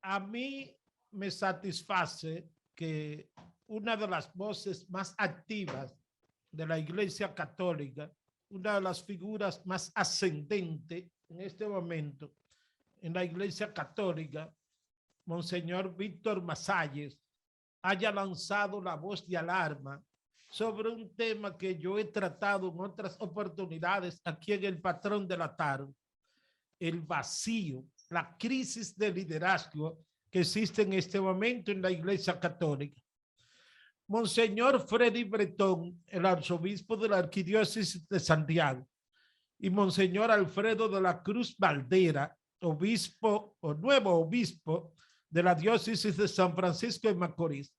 a mí me satisface que una de las voces más activas de la Iglesia Católica, una de las figuras más ascendentes en este momento en la Iglesia Católica, Monseñor Víctor Masalles, haya lanzado la voz de alarma sobre un tema que yo he tratado en otras oportunidades aquí en el Patrón de la Tarde, el vacío, la crisis de liderazgo que existe en este momento en la Iglesia Católica. Monseñor Freddy Bretón, el arzobispo de la Arquidiócesis de Santiago, y Monseñor Alfredo de la Cruz Valdera, obispo o nuevo obispo de la diócesis de San Francisco de Macorís,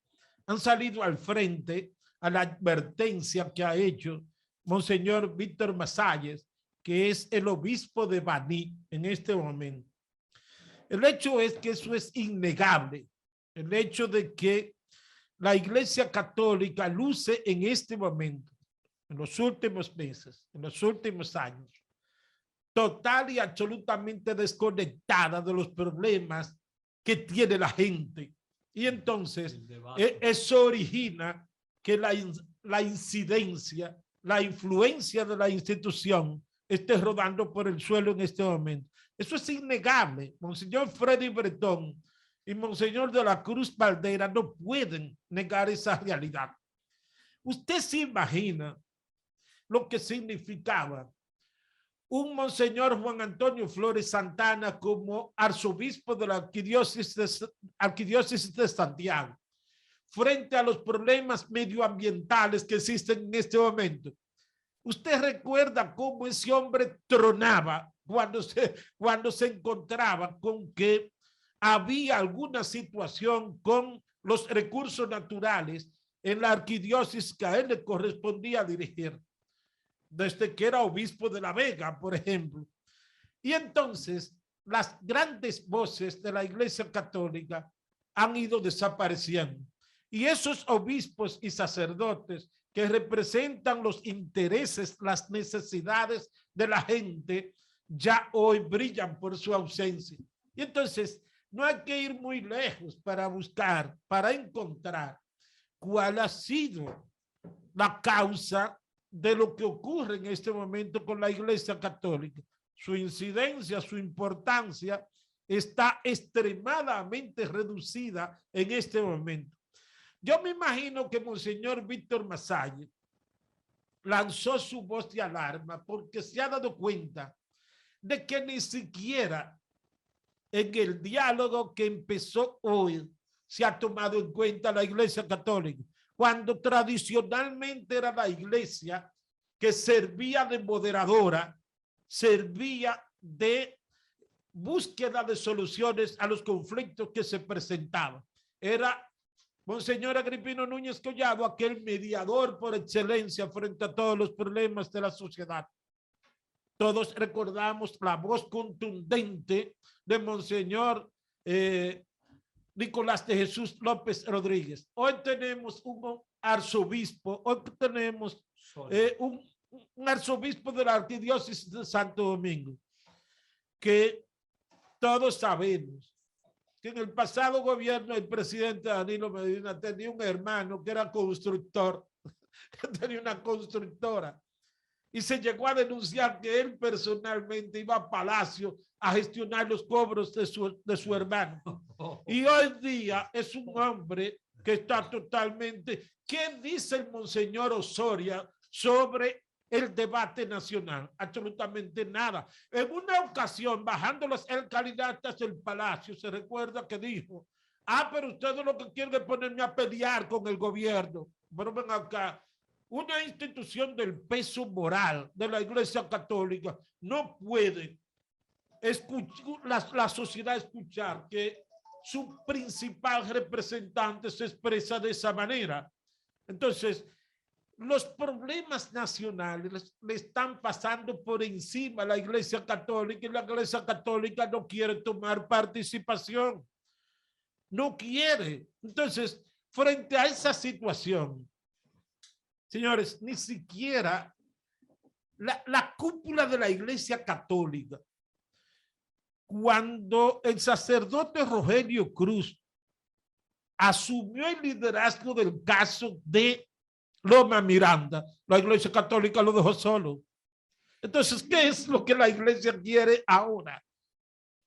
han salido al frente a la advertencia que ha hecho Monseñor Víctor Masalles, que es el obispo de Baní en este momento. El hecho es que eso es innegable, el hecho de que la Iglesia Católica luce en este momento, en los últimos meses, en los últimos años, total y absolutamente desconectada de los problemas que tiene la gente. Y entonces eso origina que la incidencia, la influencia de la institución esté rodando por el suelo en este momento. Eso es innegable. Monseñor Freddy Bretón y Monseñor de la Cruz Valdera no pueden negar esa realidad. Usted se imagina lo que significaba un Monseñor Juan Antonio Flores Santana como arzobispo de la arquidiócesis de Santiago frente a los problemas medioambientales que existen en este momento. Usted recuerda cómo ese hombre tronaba cuando se encontraba con que había alguna situación con los recursos naturales en la arquidiócesis que a él le correspondía dirigir, desde que era obispo de La Vega, por ejemplo. Y entonces las grandes voces de la Iglesia Católica han ido desapareciendo. Y esos obispos y sacerdotes que representan los intereses, las necesidades de la gente, ya hoy brillan por su ausencia. Y entonces no hay que ir muy lejos para buscar, para encontrar cuál ha sido la causa de lo que ocurre en este momento con la Iglesia Católica. Su incidencia, su importancia está extremadamente reducida en este momento. Yo me imagino que Monseñor Víctor Masalles lanzó su voz de alarma porque se ha dado cuenta de que ni siquiera en el diálogo que empezó hoy se ha tomado en cuenta la Iglesia Católica, cuando tradicionalmente era la Iglesia que servía de moderadora, servía de búsqueda de soluciones a los conflictos que se presentaban. Era Monseñor Agripino Núñez Collado aquel mediador por excelencia frente a todos los problemas de la sociedad. Todos recordamos la voz contundente de Monseñor Nicolás de Jesús López Rodríguez. Hoy tenemos un arzobispo, hoy tenemos un arzobispo de la Arquidiócesis de Santo Domingo, que todos sabemos que en el pasado gobierno el presidente Danilo Medina tenía un hermano que era constructor, que tenía una constructora, y se llegó a denunciar que él personalmente iba a Palacio a gestionar los cobros de su hermano. Y hoy día es un hombre que está totalmente... ¿Qué dice el Monseñor Osoria sobre el debate nacional? Absolutamente nada. En una ocasión, bajando las escalinatas del Palacio, se recuerda que dijo, pero ustedes lo que quieren es ponerme a pelear con el gobierno. Pero ven acá, una institución del peso moral de la Iglesia Católica no puede la sociedad escuchar que su principal representante se expresa de esa manera. Entonces, los problemas nacionales le están pasando por encima a la Iglesia Católica y la Iglesia Católica no quiere tomar participación. No quiere. Entonces, frente a esa situación, señores, ni siquiera la cúpula de la Iglesia Católica cuando el sacerdote Rogelio Cruz asumió el liderazgo del caso de Loma Miranda, la Iglesia Católica lo dejó solo. Entonces, ¿qué es lo que la Iglesia quiere ahora?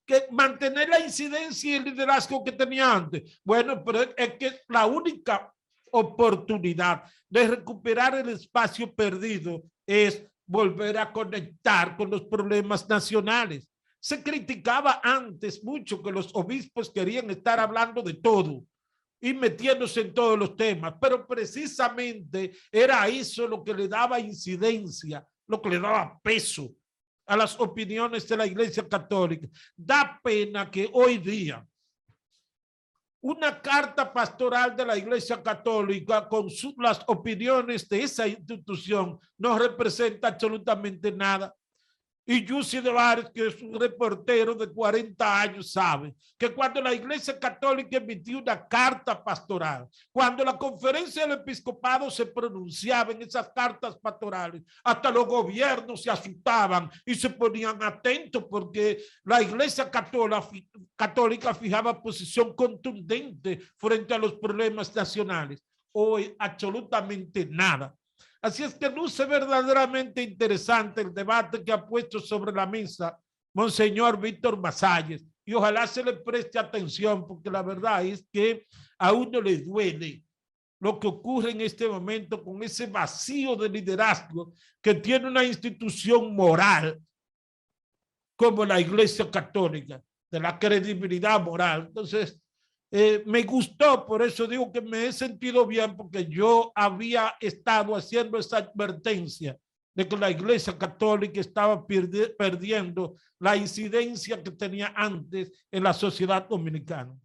Que mantener la incidencia y el liderazgo que tenía antes. Bueno, pero es que la única oportunidad de recuperar el espacio perdido es volver a conectar con los problemas nacionales. Se criticaba antes mucho que los obispos querían estar hablando de todo y metiéndose en todos los temas, pero precisamente era eso lo que le daba incidencia, lo que le daba peso a las opiniones de la Iglesia Católica. Da pena que hoy día una carta pastoral de la Iglesia Católica con las opiniones de esa institución no representa absolutamente nada. Y Jussi de Vares, que es un reportero de 40 años, sabe que cuando la Iglesia Católica emitió una carta pastoral, cuando la conferencia del episcopado se pronunciaba en esas cartas pastorales, hasta los gobiernos se asustaban y se ponían atentos porque la Iglesia Católica fijaba posición contundente frente a los problemas nacionales. Hoy absolutamente nada. Así es que luce verdaderamente interesante el debate que ha puesto sobre la mesa Monseñor Víctor Masalles, y ojalá se le preste atención, porque la verdad es que a uno le duele lo que ocurre en este momento con ese vacío de liderazgo que tiene una institución moral como la Iglesia Católica, de la credibilidad moral. Entonces, me gustó, por eso digo que me he sentido bien, porque yo había estado haciendo esa advertencia de que la Iglesia Católica estaba perdiendo la incidencia que tenía antes en la sociedad dominicana.